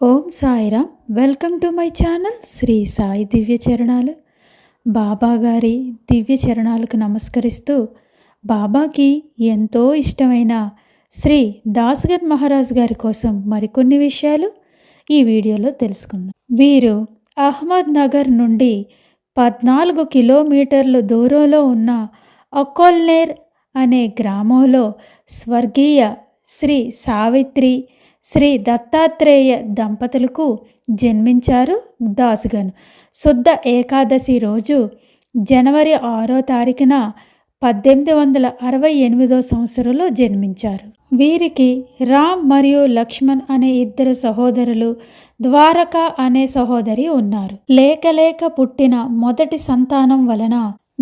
Om Sairam. Welcome to my channel Sri Sai Divya Charanalu. Baba గారి దివ్య చరణాలకు నమస్కరిస్తూ బాబాకి ఎంతో ఇష్టమైన శ్రీ దాస్గన్ మహారాజ్ గారి కోసం మరికొన్ని విషయాలు ఈ వీడియోలో తెలుసుకుందాం. వీరు అహ్మద్ నగర్ నుండి 14 కిలోమీటర్లు దూరంలో ఉన్న అకోల్నేర్ అనే గ్రామంలో స్వర్గీయ శ్రీ సావిత్రి శ్రీ దత్తాత్రేయ దంపతులకు జన్మించారు. దాస్గన్ శుద్ధ ఏకాదశి రోజు జనవరి 6వ తారీఖున 1868 సంవత్సరంలో జన్మించారు. వీరికి రామ్ మరియు లక్ష్మణ్ అనే ఇద్దరు సహోదరులు, ద్వారక అనే సహోదరి ఉన్నారు. లేక పుట్టిన మొదటి సంతానం వలన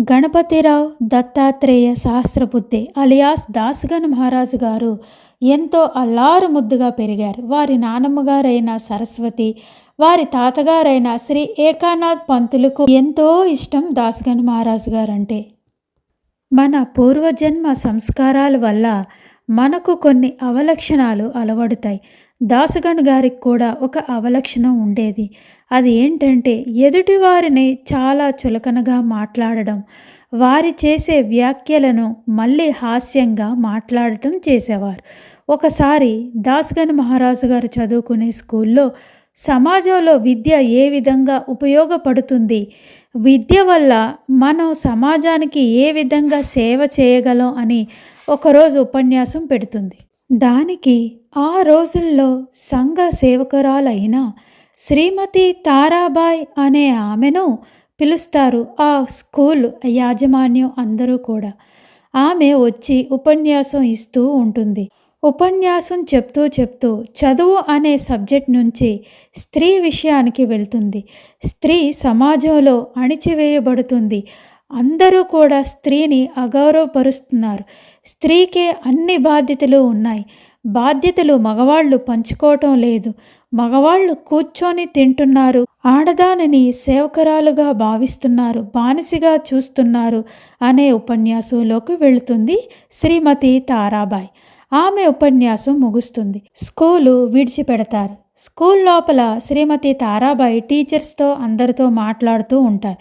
గణపతిరావు దత్తాత్రేయ సహస్రబుద్ధే అలియాస్ దాస్గన్ మహారాజు గారు ఎంతో అల్లారు ముద్దుగా పెరిగారు. వారి నానమ్మగారైన సరస్వతి, వారి తాతగారైన శ్రీ ఏకానాథ్ పంతులకు ఎంతో ఇష్టం దాస్గన్ మహారాజు గారంటే. మన పూర్వజన్మ సంస్కారాల వల్ల మనకు కొన్ని అవలక్షణాలు అలవడుతాయి. దాస్గన్ గారికి కూడా ఒక అవలక్షణం ఉండేది. అది ఏంటంటే ఎదుటి వారిని చాలా చులకనగా మాట్లాడడం, వారి చేసే వ్యాఖ్యలను మళ్ళీ హాస్యంగా మాట్లాడటం చేసేవారు. ఒకసారి దాస్గన్ మహారాజు గారు చదువుకునే స్కూల్లో సమాజంలో విద్య ఏ విధంగా ఉపయోగపడుతుంది, విద్య వల్ల మనం సమాజానికి ఏ విధంగా సేవ చేయగలం అని ఒకరోజు ఉపన్యాసం పెడుతుంది. దానికి ఆ రోజుల్లో సంఘ సేవకురాలైన శ్రీమతి తారాబాయ్ అనే ఆమెను పిలుస్తారు. ఆ స్కూల్ యాజమాన్యం అందరూ కూడా. ఆమె వచ్చి ఉపన్యాసం ఇస్తూ ఉంటుంది. ఉపన్యాసం చెప్తూ చదువు అనే సబ్జెక్ట్ నుంచి స్త్రీ విషయానికి వెళ్తుంది. స్త్రీ సమాజంలో అణిచివేయబడుతుంది. అందరూ కూడా స్త్రీని అగౌరవపరుస్తున్నారు. స్త్రీకే అన్ని బాధ్యతలు ఉన్నాయి. బాధ్యతలు మగవాళ్ళు పంచుకోవటం లేదు. మగవాళ్ళు కూర్చొని తింటున్నారు. ఆడదానిని సేవకురాలుగా భావిస్తున్నారు, బానిసగా చూస్తున్నారు అనే ఉపన్యాసంలోకి వెళుతుంది శ్రీమతి తారాబాయ్. ఆమె ఉపన్యాసం ముగుస్తుంది. స్కూలు విడిచిపెడతారు. స్కూల్ లోపల శ్రీమతి తారాబాయి టీచర్స్తో అందరితో మాట్లాడుతూ ఉంటారు.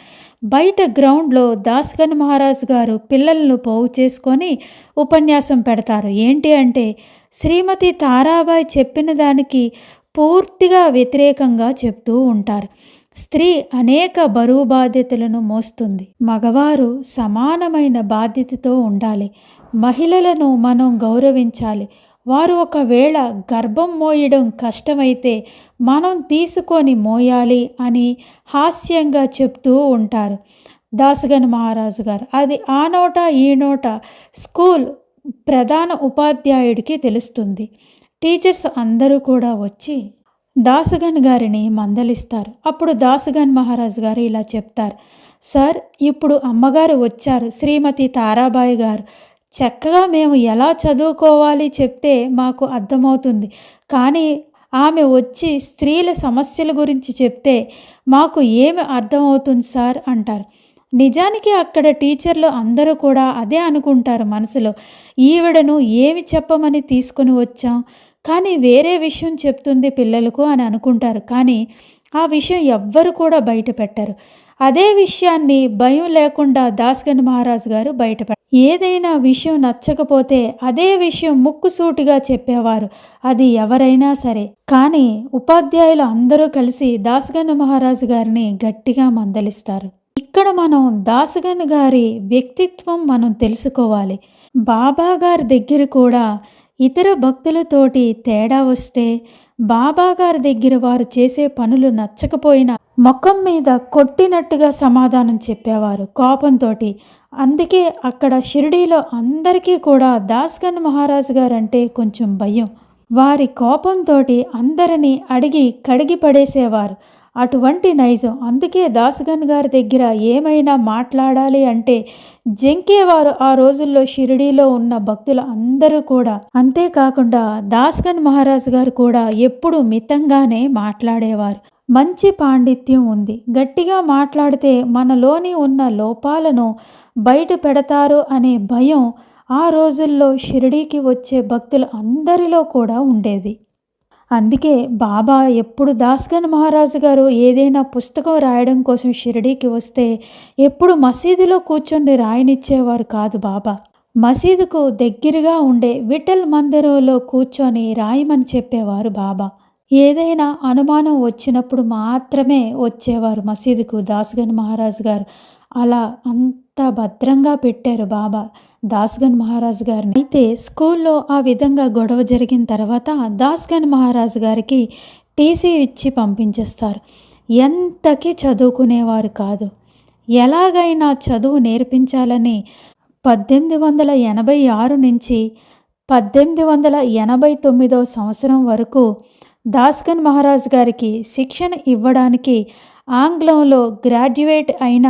బయట గ్రౌండ్లో దాస్గన్ మహారాజు గారు పిల్లలను పోగు చేసుకొని ఉపన్యాసం పెడతారు. ఏంటి అంటే శ్రీమతి తారాబాయి చెప్పిన దానికి పూర్తిగా వ్యతిరేకంగా చెప్తూ ఉంటారు. స్త్రీ అనేక బరువు బాధ్యతలను మోస్తుంది. మగవారు సమానమైన బాధ్యతతో ఉండాలి. మహిళలను మనం గౌరవించాలి. వారు ఒకవేళ గర్భం మోయడం కష్టమైతే మనం తీసుకొని మోయాలి అని హాస్యంగా చెప్తూ ఉంటారు దాస్గన్ మహారాజు గారు. అది ఆ నోట ఈ నోట స్కూల్ ప్రధాన ఉపాధ్యాయుడికి తెలుస్తుంది. టీచర్స్ అందరూ కూడా వచ్చి దాస్గన్ గారిని మందలిస్తారు. అప్పుడు దాస్గన్ మహారాజు గారు ఇలా చెప్తారు, సార్, ఇప్పుడు అమ్మగారు వచ్చారు, శ్రీమతి తారాబాయి గారు. చక్కగా మేము ఎలా చదువుకోవాలి చెప్తే మాకు అర్థమవుతుంది. కానీ ఆమె వచ్చి స్త్రీల సమస్యల గురించి చెప్తే మాకు ఏమి అర్థమవుతుంది సార్ అంటారు. నిజానికి అక్కడ టీచర్లు అందరూ కూడా అదే అనుకుంటారు మనసులో. ఈవిడను ఏమి చెప్పమని తీసుకుని వచ్చాం, కానీ వేరే విషయం చెప్తుంది పిల్లలకు అని అనుకుంటారు. కానీ ఆ విషయం ఎవ్వరు కూడా బయట పెట్టరు. అదే విషయాన్ని భయం లేకుండా దాస్గన్ మహారాజు గారు బయటపెట్టారు. ఏదైనా విషయం నచ్చకపోతే అదే విషయం ముక్కుసూటిగా చెప్పేవారు, అది ఎవరైనా సరే. కానీ ఉపాధ్యాయులు అందరూ కలిసి దాస్గన్ మహారాజు గారిని గట్టిగా మందలిస్తారు. ఇక్కడ మనం దాస్గన్ గారి వ్యక్తిత్వం మనం తెలుసుకోవాలి. బాబా గారి దగ్గర కూడా ఇతర భక్తులతోటి తేడా వస్తే బాబా గారి దగ్గర వారు చేసే పనులు నచ్చకపోయినా ముఖం మీద కొట్టినట్టుగా సమాధానం చెప్పేవారు కోపంతో. అందుకే అక్కడ షిరిడీలో అందరికీ కూడా దాస్గన్ మహారాజు గారు అంటే కొంచెం భయం. వారి కోపంతో అందరినీ అడిగి కడిగి పడేసేవారు. అటువంటి నైజం. అందుకే దాస్గన్ గారి దగ్గర ఏమైనా మాట్లాడాలి అంటే జంకేవారు ఆ రోజుల్లో షిరిడీలో ఉన్న భక్తులు అందరూ కూడా. అంతేకాకుండా దాస్గన్ మహారాజు గారు కూడా ఎప్పుడు మితంగానే మాట్లాడేవారు. మంచి పాండిత్యం ఉంది. గట్టిగా మాట్లాడితే మనలోని ఉన్న లోపాలను బయట పెడతారు అనే భయం ఆ రోజుల్లో షిరిడీకి వచ్చే భక్తులు అందరిలో కూడా ఉండేది. అందుకే బాబా ఎప్పుడు దాస్గన్ మహారాజు గారు ఏదైనా పుస్తకం రాయడం కోసం షిరిడీకి వస్తే ఎప్పుడు మసీదులో కూర్చొని రాయనిచ్చేవారు కాదు బాబా. మసీదుకు దగ్గరగా ఉండే విఠల్ మందిరంలో కూర్చొని రాయమని చెప్పేవారు బాబా. ఏదైనా అనుమానం వచ్చినప్పుడు మాత్రమే వచ్చేవారు మసీదుకు దాస్గన్ మహారాజు గారు. అలా అంత భద్రంగా పెట్టారు బాబా దాస్గన్ మహారాజు గారిని. అయితే స్కూల్లో ఆ విధంగా గొడవ జరిగిన తర్వాత దాస్గన్ మహారాజు గారికి టీసీ ఇచ్చి పంపించేస్తారు. ఎంతకీ చదువుకునేవారు కాదు. ఎలాగైనా చదువు నేర్పించాలని 1886 నుంచి 1889 సంవత్సరం వరకు దాస్గన్ మహారాజు గారికి శిక్షణ ఇవ్వడానికి ఆంగ్లంలో గ్రాడ్యుయేట్ అయిన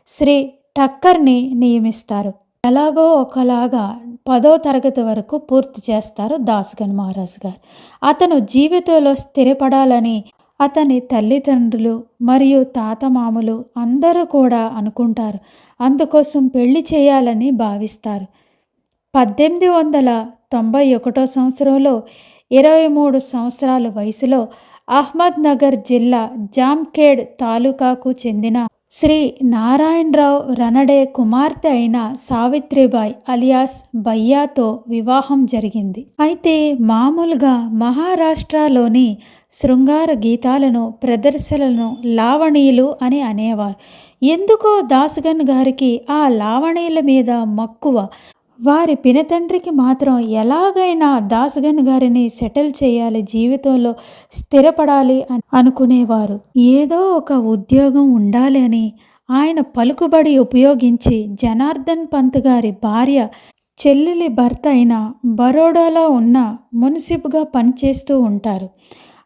శ్రీ టక్కర్ని నియమిస్తారు. ఎలాగో ఒకలాగా 10వ తరగతి వరకు పూర్తి చేస్తారు దాస్గన్ మహారాజు గారు. అతను జీవితంలో స్థిరపడాలని అతని తల్లిదండ్రులు మరియు తాతమామలు అందరూ కూడా అనుకుంటారు. అందుకోసం పెళ్లి చేయాలని భావిస్తారు. 1891 సంవత్సరంలో 23 సంవత్సరాల వయసులో అహ్మద్ నగర్ జిల్లా జామ్ఖేడ్ తాలూకాకు చెందిన శ్రీ నారాయణరావు రనడే కుమార్తె అయిన సావిత్రిబాయి అలియాస్ భయ్యాతో వివాహం జరిగింది. అయితే మామూలుగా మహారాష్ట్రలోని శృంగార గీతాలను ప్రదర్శనలను లావణీయులు అని అనేవారు. ఎందుకో దాస్గన్ గారికి ఆ లావణీయుల మీద మక్కువ. వారి పినతండ్రికి మాత్రం ఎలాగైనా దాస్గన్ గారిని సెటిల్ చేయాలి, జీవితంలో స్థిరపడాలి అని అనుకునేవారు. ఏదో ఒక ఉద్యోగం ఉండాలి అని ఆయన పలుకుబడి ఉపయోగించి జనార్దన్ పంత్ గారి భార్య చెల్లెలి భర్త అయిన బరోడాలో ఉన్న మున్సిప్గా పనిచేస్తూ ఉంటారు.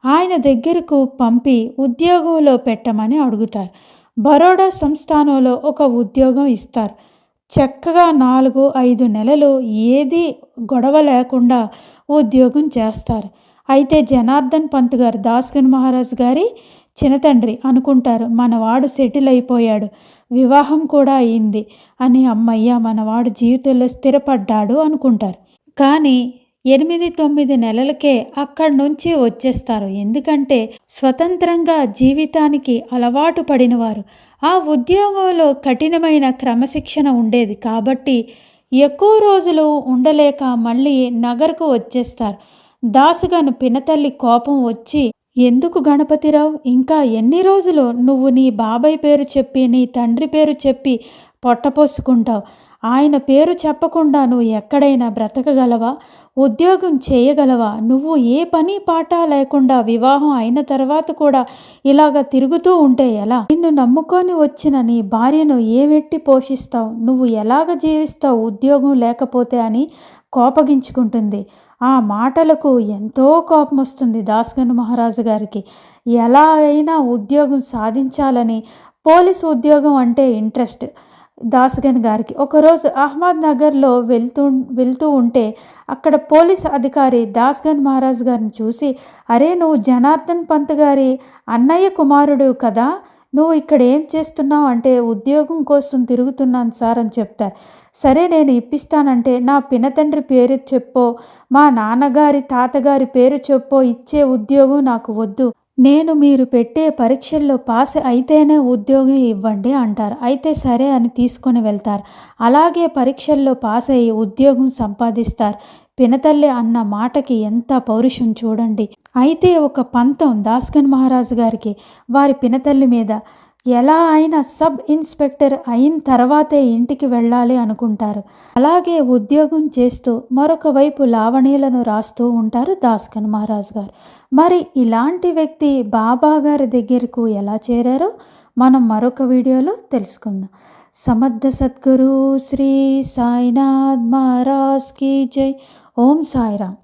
ఆయన దగ్గరకు పంపి ఉద్యోగంలో పెట్టమని అడుగుతారు. బరోడా సంస్థానంలో ఒక ఉద్యోగం ఇస్తారు. చక్కగా 4-5 నెలలు ఏది గొడవ లేకుండా ఉద్యోగం చేస్తారు. అయితే జనార్దన్ పంత్ గారు దాస్గన్ మహారాజు గారి చిన్నతండ్రి అనుకుంటారు, మనవాడు సెటిల్ అయిపోయాడు, వివాహం కూడా అయింది అని, అమ్మయ్య మనవాడు జీవితంలో స్థిరపడ్డాడు అనుకుంటారు. కానీ 8-9 నెలలకే అక్కడి నుంచి వచ్చేస్తారు. ఎందుకంటే స్వతంత్రంగా జీవితానికి అలవాటు పడినవారు. ఆ ఉద్యోగంలో కఠినమైన క్రమశిక్షణ ఉండేది కాబట్టి ఎక్కువ రోజులు ఉండలేక మళ్ళీ నగర్కు వచ్చేస్తారు. దాస్గన్ పినతల్లి కోపం వచ్చి, ఎందుకు గణపతిరావు, ఇంకా ఎన్ని రోజులు నువ్వు నీ బాబాయ్ పేరు చెప్పి నీ తండ్రి పేరు చెప్పి పొట్టపోసుకుంటావు? ఆయన పేరు చెప్పకుండా నువ్వు ఎక్కడైనా బ్రతకగలవా? ఉద్యోగం చేయగలవా? నువ్వు ఏ పని పాట లేకుండా వివాహం అయిన తర్వాత కూడా ఇలాగ తిరుగుతూ ఉంటే ఎలా? నిన్ను నమ్ముకొని వచ్చిన నీ భార్యను ఏమెట్టి పోషిస్తావు? నువ్వు ఎలాగ జీవిస్తావు ఉద్యోగం లేకపోతే అని కోపగించుకుంటుంది. ఆ మాటలకు ఎంతో కోపం వస్తుంది దాస్గన్ మహారాజు గారికి. ఎలా అయినా ఉద్యోగం సాధించాలని, పోలీసు ఉద్యోగం అంటే ఇంట్రెస్ట్ దాస్గన్ గారికి. ఒకరోజు అహ్మద్ నగర్లో వెళ్తూ ఉంటే అక్కడ పోలీస్ అధికారి దాస్గన్ మహారాజు గారిని చూసి, అరే నువ్వు జనార్దన్ పంత్ గారి అన్నయ్య కుమారుడు కదా, నువ్వు ఇక్కడ ఏం చేస్తున్నావు అంటే, ఉద్యోగం కోసం తిరుగుతున్నాను సార్ అని చెప్తారు. సరే నేను ఇప్పిస్తానంటే నా పినతండ్రి పేరు చెప్పో, మా నాన్నగారి తాతగారి పేరు చెప్పో, ఇచ్చే ఉద్యోగం నాకు వద్దు, నేను మీరు పెట్టే పరీక్షల్లో పాస్ అయితేనే ఉద్యోగం ఇవ్వండి అంటారు. అయితే సరే అని తీసుకొని వెళ్తారు. అలాగే పరీక్షల్లో పాస్ అయ్యి ఉద్యోగం సంపాదిస్తారు. పినతల్లి అన్న మాటకి ఎంత పౌరుషం చూడండి. అయితే ఒక పంతం దాస్గన్ మహారాజు గారికి వారి పినతల్లి మీద. ఎలా అయినా సబ్ ఇన్స్పెక్టర్ అయిన తర్వాతే ఇంటికి వెళ్ళాలి అనుకుంటారు. అలాగే ఉద్యోగం చేస్తూ మరొక వైపు లావణీలను రాస్తూ ఉంటారు దాస్గన్ మహారాజు గారు. మరి ఇలాంటి వ్యక్తి బాబా గారి దగ్గరకు ఎలా చేరారో మనం మరొక వీడియోలో తెలుసుకుందాం. సమర్థ సద్గురు శ్రీ సాయినాథ్ మహారాజ్ కీ జై. ఓం సాయిరామ్.